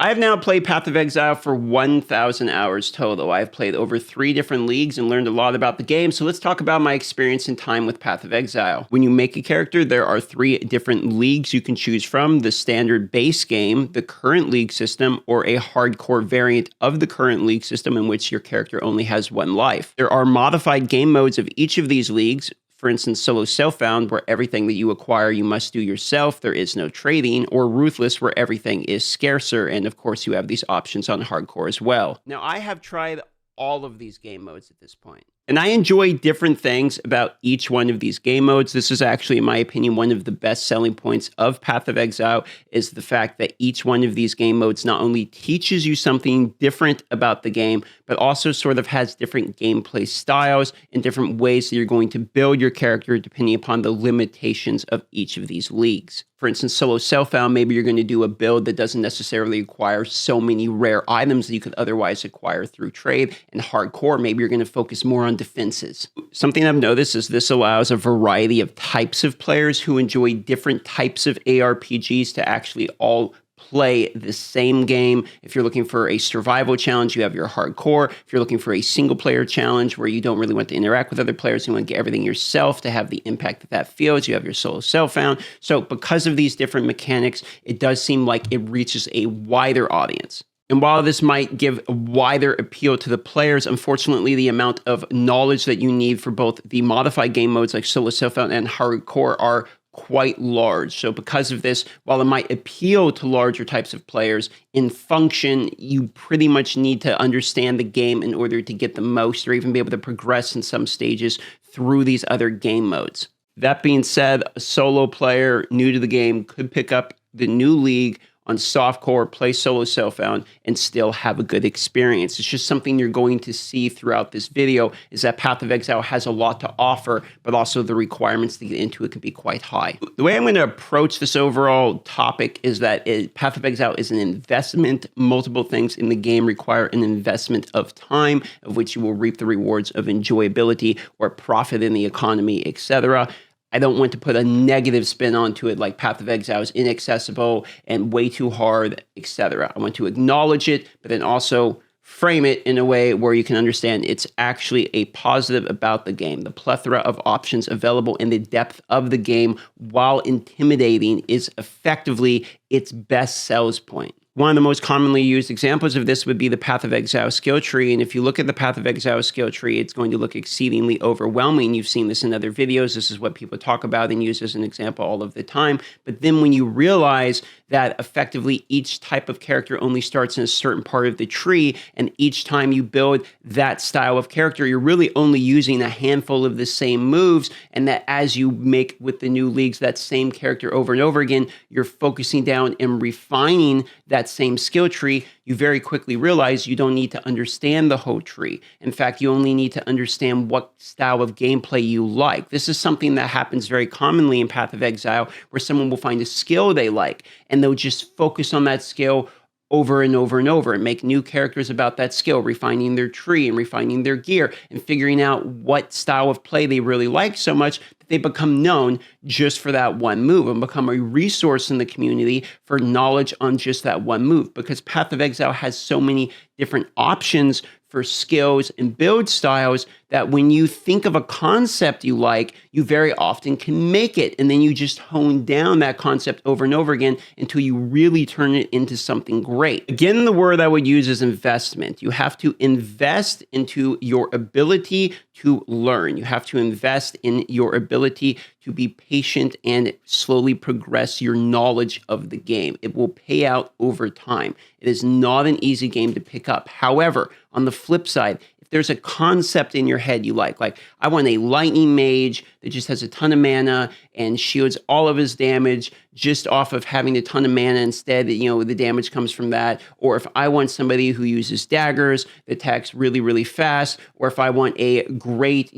I have now played Path of Exile for 1,000 hours total. I've played over 3 different leagues and learned a lot about the game, so let's talk about my experience and time with Path of Exile. When you make a character, there are 3 different leagues you can choose from: the standard base game, the current league system, or a hardcore variant of the current league system in which your character only has 1 life. There are modified game modes of each of these leagues. For instance, Solo Self-Found, where everything that you acquire you must do yourself, there is no trading, or Ruthless, where everything is scarcer, and of course you have these options on Hardcore as well. Now, I have tried all of these game modes at this point, and I enjoy different things about each one of these game modes. This is actually, in my opinion, one of the best selling points of Path of Exile, is the fact that each one of these game modes not only teaches you something different about the game, but also sort of has different gameplay styles and different ways that you're going to build your character depending upon the limitations of each of these leagues. For instance, Solo Self-Found, maybe you're going to do a build that doesn't necessarily require so many rare items that you could otherwise acquire through trade. And Hardcore, maybe you're going to focus more on defenses. Something I've noticed is this allows a variety of types of players who enjoy different types of ARPGs to actually all play the same game. If you're looking for a survival challenge, you have your Hardcore. If you're looking for a single player challenge where you don't really want to interact with other players, you want to get everything yourself to have the impact that that feels, you have your Solo Self-Found. So because of these different mechanics, it does seem like it reaches a wider audience. And while this might give a wider appeal to the players, unfortunately, the amount of knowledge that you need for both the modified game modes like Solo Self-Found and Hardcore are quite large. So because of this, while it might appeal to larger types of players, in function, you pretty much need to understand the game in order to get the most, or even be able to progress in some stages through these other game modes. That being said, a solo player new to the game could pick up the new league on softcore, play Solo Self-Found, and still have a good experience. It's just something you're going to see throughout this video, is that Path of Exile has a lot to offer, but also the requirements to get into it can be quite high. The way I'm going to approach this overall topic is that Path of Exile is an investment. Multiple things in the game require an investment of time, of which you will reap the rewards of enjoyability or profit in the economy, etc. I don't want to put a negative spin onto it, like Path of Exile is inaccessible and way too hard, etc. I want to acknowledge it, but then also frame it in a way where you can understand it's actually a positive about the game. The plethora of options available and the depth of the game, while intimidating, is effectively its best sales point. One of the most commonly used examples of this would be the Path of Exile skill tree. And if you look at the Path of Exile skill tree, it's going to look exceedingly overwhelming. You've seen this in other videos. This is what people talk about and use as an example all of the time. But then when you realize that effectively each type of character only starts in a certain part of the tree, and each time you build that style of character, you're really only using a handful of the same moves, and that as you make with the new leagues that same character over and over again, you're focusing down and refining that same skill tree, you very quickly realize you don't need to understand the whole tree. In fact, you only need to understand what style of gameplay you like. This is something that happens very commonly in Path of Exile, where someone will find a skill they like, and they'll just focus on that skill over and over and over and make new characters about that skill, refining their tree and refining their gear and figuring out what style of play they really like so much that they become known just for that one move and become a resource in the community for knowledge on just that one move. Because Path of Exile has so many different options for skills and build styles that when you think of a concept you like, you very often can make it. And then you just hone down that concept over and over again until you really turn it into something great. Again, the word I would use is investment. You have to invest into your ability to learn. You have to invest in your ability to be patient and slowly progress your knowledge of the game. It will pay out over time. It is not an easy game to pick up. However, on the flip side, if there's a concept in your head you like I want a lightning mage that just has a ton of mana and shields all of his damage just off of having a ton of mana instead, the damage comes from that. Or if I want somebody who uses daggers that attacks really, really fast, or if I want a great,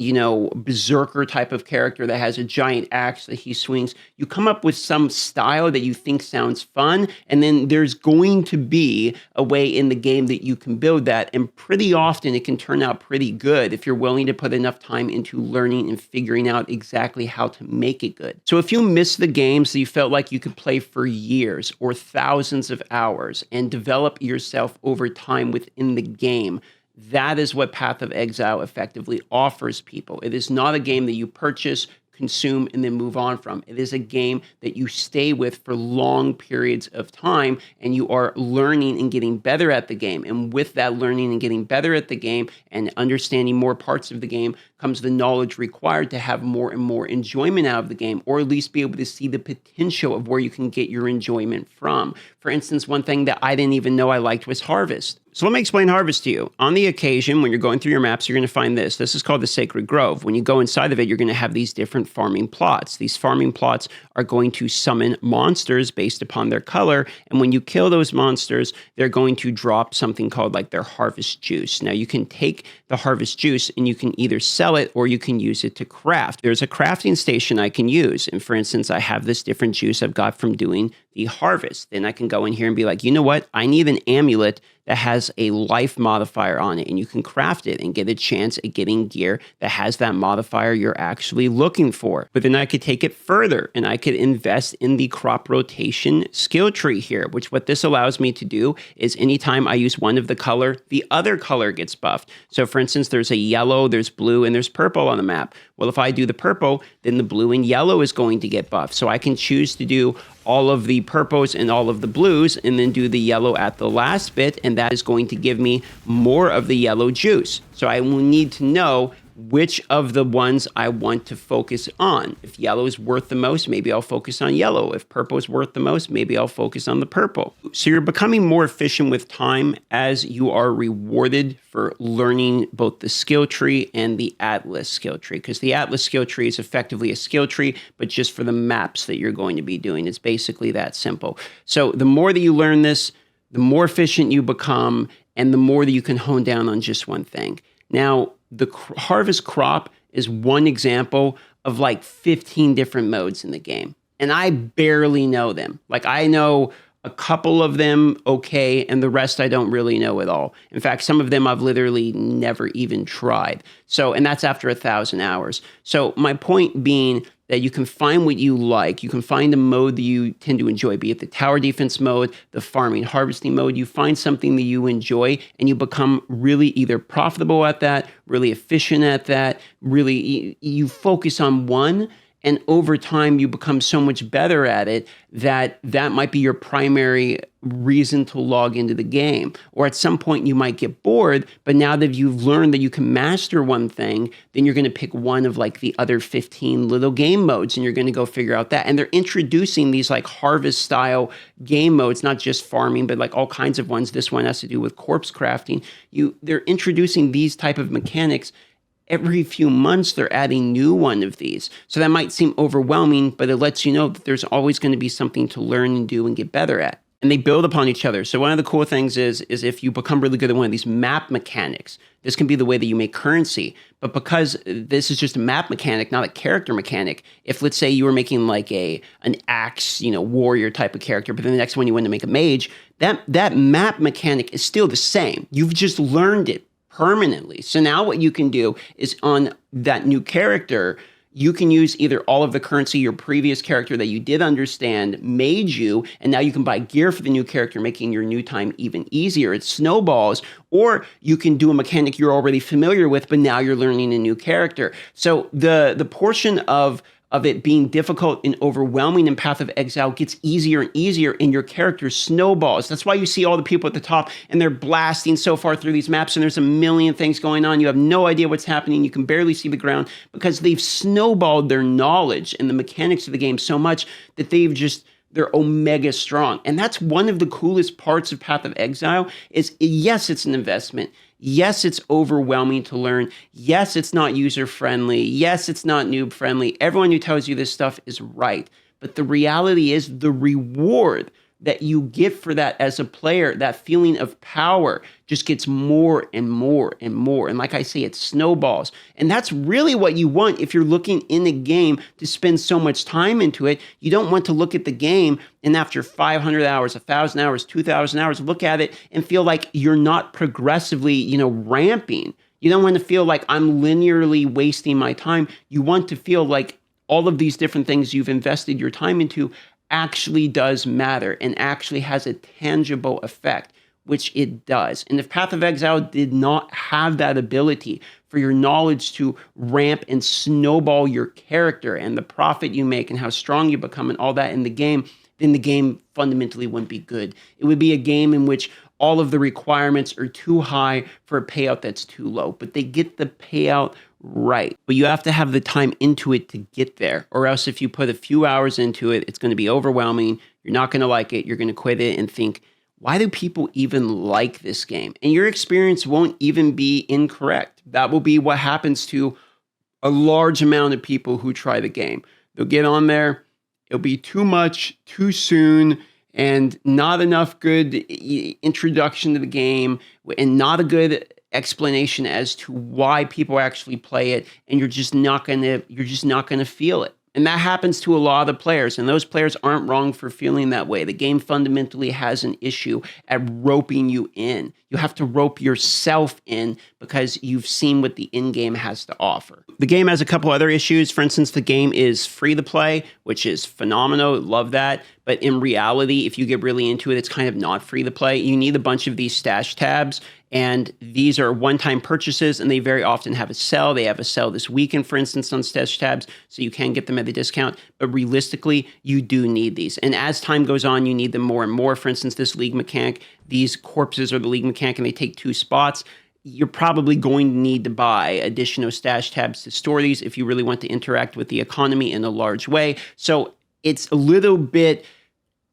berserker type of character that has a giant axe that he swings, you come up with some style that you think sounds fun, and then there's going to be a way in the game that you can build that, and pretty often it can turn out pretty good if you're willing to put enough time into learning and figuring out exactly how to make it good. So if you miss the games that you felt like like you could play for years or thousands of hours and develop yourself over time within the game. That is what Path of Exile effectively offers people. It is not a game that you purchase, consume, and then move on from. It is a game that you stay with for long periods of time, and you are learning and getting better at the game. And with that learning and getting better at the game and understanding more parts of the game comes the knowledge required to have more and more enjoyment out of the game, or at least be able to see the potential of where you can get your enjoyment from. For instance, one thing that I didn't even know I liked was Harvest. So let me explain Harvest to you. On the occasion, when you're going through your maps, you're going to find this. This is called the Sacred Grove. When you go inside of it, you're going to have these different farming plots. These farming plots are going to summon monsters based upon their color. And when you kill those monsters, they're going to drop something called like their harvest juice. Now, you can take the harvest juice and you can either sell it or you can use it to craft. There's a crafting station I can use. And for instance, I have this different juice I've got from doing the harvest. Then I can go in here and be like, you know what? I need an amulet that has a life modifier on it, and you can craft it and get a chance at getting gear that has that modifier you're actually looking for. But then I could take it further and I could invest in the crop rotation skill tree here, which what this allows me to do is anytime I use one of the color, the other color gets buffed. So for instance, there's a yellow, there's blue, and there's purple on the map. Well, if I do the purple, then the blue and yellow is going to get buffed. So I can choose to do all of the purples and all of the blues and then do the yellow at the last bit, and that is going to give me more of the yellow juice. So I will need to know which of the ones I want to focus on. If yellow is worth the most, maybe I'll focus on yellow. If purple is worth the most, maybe I'll focus on the purple. So you're becoming more efficient with time as you are rewarded for learning both the skill tree and the Atlas skill tree, because the Atlas skill tree is effectively a skill tree, but just for the maps that you're going to be doing. It's basically that simple. So the more that you learn this, the more efficient you become, and the more that you can hone down on just one thing. Now, the harvest crop is one example of like 15 different modes in the game. And I barely know them. Like I know a couple of them okay, and the rest I don't really know at all. In fact, some of them I've literally never even tried. So, and that's after 1,000 hours. So my point being that you can find what you like. You can find a mode that you tend to enjoy, be it the tower defense mode, the farming harvesting mode. You find something that you enjoy and you become really either profitable at that, really efficient at that, really you focus on one. And over time, you become so much better at it that that might be your primary reason to log into the game. Or at some point, you might get bored, but now that you've learned that you can master one thing, then you're going to pick one of like the other 15 little game modes, and you're going to go figure out that. And they're introducing these like harvest style game modes, not just farming, but like all kinds of ones. This one has to do with corpse crafting. They're introducing these type of mechanics. Every few months, they're adding new one of these. So that might seem overwhelming, but it lets you know that there's always going to be something to learn and do and get better at. And they build upon each other. So one of the cool things is if you become really good at one of these map mechanics, this can be the way that you make currency. But because this is just a map mechanic, not a character mechanic, if let's say you were making like an axe, warrior type of character, but then the next one you want to make a mage, that map mechanic is still the same. You've just learned it permanently. So now what you can do is on that new character, you can use either all of the currency your previous character that you did understand made you, and now you can buy gear for the new character, making your new time even easier. It snowballs. Or you can do a mechanic you're already familiar with, but now you're learning a new character. So the portion of it being difficult and overwhelming in Path of Exile gets easier and easier, and your character snowballs. That's why you see all the people at the top, and they're blasting so far through these maps, and there's a million things going on. You have no idea what's happening. You can barely see the ground because they've snowballed their knowledge and the mechanics of the game so much that they're omega strong. And that's one of the coolest parts of Path of Exile is, yes, it's an investment. Yes, it's overwhelming to learn. Yes, it's not user-friendly. Yes, it's not noob-friendly. Everyone who tells you this stuff is right. But the reality is the reward that you get for that as a player, that feeling of power, just gets more and more and more. And like I say, it snowballs. And that's really what you want if you're looking in a game to spend so much time into it. You don't want to look at the game and after 500 hours, 1,000 hours, 2,000 hours, look at it and feel like you're not progressively, ramping. You don't want to feel like I'm linearly wasting my time. You want to feel like all of these different things you've invested your time into actually does matter and actually has a tangible effect, which it does. And if Path of Exile did not have that ability for your knowledge to ramp and snowball your character and the profit you make and how strong you become and all that in the game, then the game fundamentally wouldn't be good. It would be a game in which all of the requirements are too high for a payout that's too low, but they get the payout right. But you have to have the time into it to get there, or else if you put a few hours into it, it's going to be overwhelming. You're not going to like it. You're going to quit it and think, why do people even like this game? And your experience won't even be incorrect. That will be what happens to a large amount of people who try the game. They'll get on there. It'll be too much, too soon, and not enough good introduction to the game, and not a good explanation as to why people actually play it, and you're just not gonna feel it. And that happens to a lot of players, and those players aren't wrong for feeling that way. The game fundamentally has an issue at roping you in. You have to rope yourself in because you've seen what the in-game has to offer. The game has a couple other issues. For instance, the game is free to play, which is phenomenal. Love that. But in reality, if you get really into it, it's kind of not free to play. You need a bunch of these stash tabs, and these are one-time purchases, and they very often have a sell. They have a sell this weekend, for instance, on stash tabs, so you can get them at a discount. But realistically, you do need these. And as time goes on, you need them more and more. For instance, this league mechanic, these corpses are the league mechanic, and they take 2 spots. You're probably going to need to buy additional stash tabs to store these if you really want to interact with the economy in a large way. So it's a little bit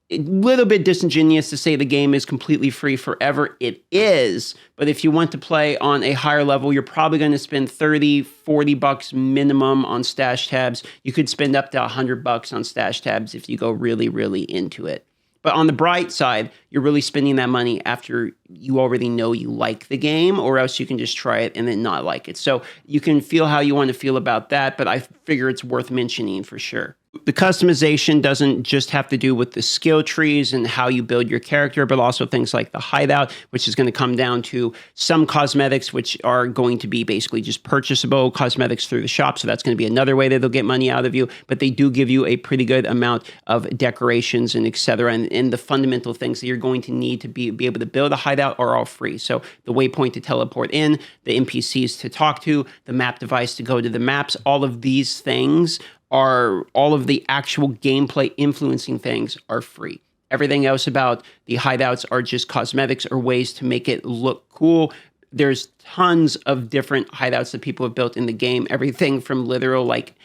disingenuous to say the game is completely free forever. It is, but if you want to play on a higher level, you're probably going to spend $30-$40 minimum on stash tabs. You could spend up to $100 on stash tabs if you go really, really into it. But on the bright side, you're really spending that money after you already know you like the game, or else you can just try it and then not like it. So you can feel how you want to feel about that, but I figure it's worth mentioning for sure. The customization doesn't just have to do with the skill trees and how you build your character, but also things like the hideout, which is going to come down to some cosmetics, which are going to be basically just purchasable cosmetics through the shop. So that's going to be another way that they'll get money out of you. But they do give you a pretty good amount of decorations and etc. And the fundamental things that you're going to need to be able to build a hideout are all free. So the waypoint to teleport in, the NPCs to talk to, the map device to go to the maps, all of these things are, all of the actual gameplay influencing things are free. Everything else about the hideouts are just cosmetics or ways to make it look cool. There's tons of different hideouts that people have built in the game. Everything from literal like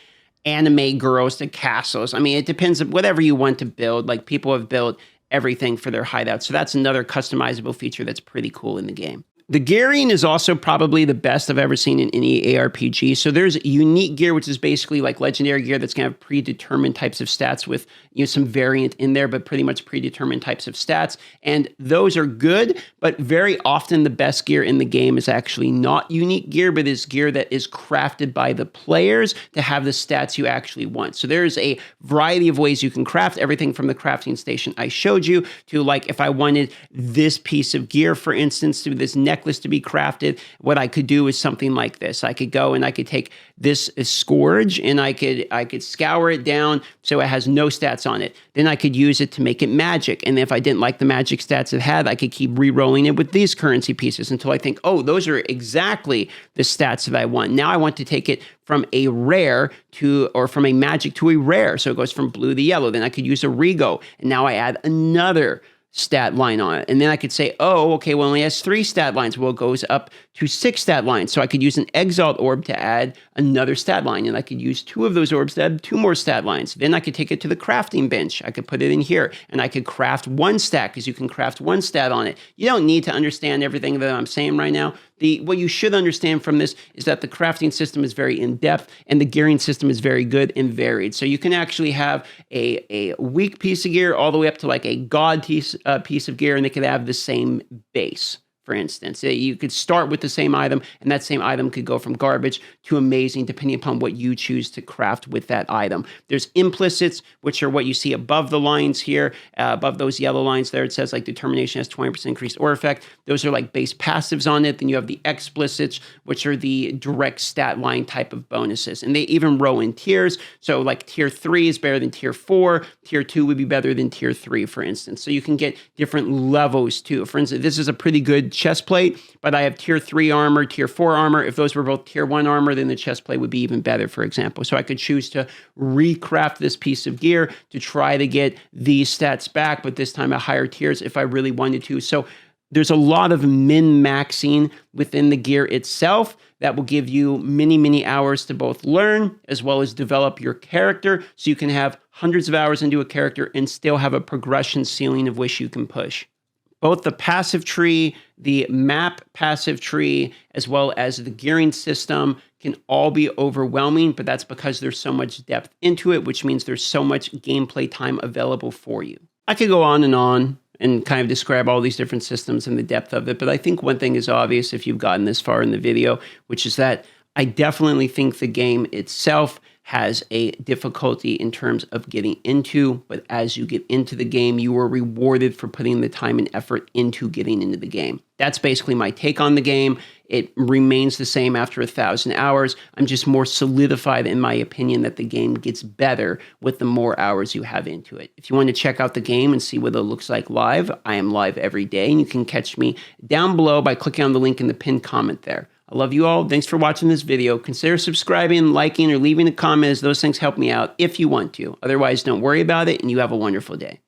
anime girls to castles. I mean, it depends on whatever you want to build. Like people have built everything for their hideouts. So that's another customizable feature that's pretty cool in the game. The gearing is also probably the best I've ever seen in any ARPG. So there's unique gear, which is basically like legendary gear that's going to have predetermined types of stats with some variant in there, but pretty much predetermined types of stats. And those are good, but very often the best gear in the game is actually not unique gear, but is gear that is crafted by the players to have the stats you actually want. So there's a variety of ways you can craft, everything from the crafting station I showed you to like if I wanted this piece of gear, for instance, to this necklace to be crafted, what I could do is something like this. I could go and I could take this scourge and I could scour it down so it has no stats on it. Then I could use it to make it magic. And if I didn't like the magic stats it had, I could keep re-rolling it with these currency pieces until I think, oh, those are exactly the stats that I want. Now I want to take it from a rare to, or from a magic to a rare. So it goes from blue to yellow. Then I could use a rego. And now I add another stat line on it. And then I could say, oh, okay, well, it only has 3 stat lines. Well, it goes up to 6 stat lines. So I could use an Exile orb to add another stat line. And I could use 2 of those orbs to add 2 more stat lines. Then I could take it to the crafting bench. I could put it in here. And I could craft 1 stat because you can craft 1 stat on it. You don't need to understand everything that I'm saying right now. What you should understand from this is that the crafting system is very in-depth and the gearing system is very good and varied. So you can actually have a weak piece of gear all the way up to like a god piece of gear, and they could have the same base. for instance. You could start with the same item, and that same item could go from garbage to amazing, depending upon what you choose to craft with that item. There's implicits, which are what you see above the lines here, above those yellow lines there. It says like determination has 20% increased or effect. Those are like base passives on it. Then you have the explicits, which are the direct stat line type of bonuses. And they even row in tiers. So like tier 3 is better than tier 4. Tier 2 would be better than tier 3, for instance. So you can get different levels too. For instance, this is a pretty good chest plate, but I have tier 3 armor, tier 4 armor. If those were both tier 1 armor, then the chest plate would be even better, for example. So I could choose to recraft this piece of gear to try to get these stats back, but this time at higher tiers if I really wanted to. So there's a lot of min-maxing within the gear itself that will give you many, many hours to both learn as well as develop your character, so you can have hundreds of hours into a character and still have a progression ceiling of which you can push. Both the passive tree, the map passive tree, as well as the gearing system can all be overwhelming, but that's because there's so much depth into it, which means there's so much gameplay time available for you. I could go on and kind of describe all these different systems and the depth of it, but I think one thing is obvious if you've gotten this far in the video, which is that I definitely think the game itself has a difficulty in terms of getting into, but as you get into the game, you are rewarded for putting the time and effort into getting into the game. That's basically my take on the game. It remains the same after 1,000 hours. I'm just more solidified in my opinion that the game gets better with the more hours you have into it. If you want to check out the game and see what it looks like live, I am live every day, and you can catch me down below by clicking on the link in the pinned comment there. I love you all. Thanks for watching this video. Consider subscribing, liking, or leaving a comment, as those things help me out if you want to. Otherwise, don't worry about it, and you have a wonderful day.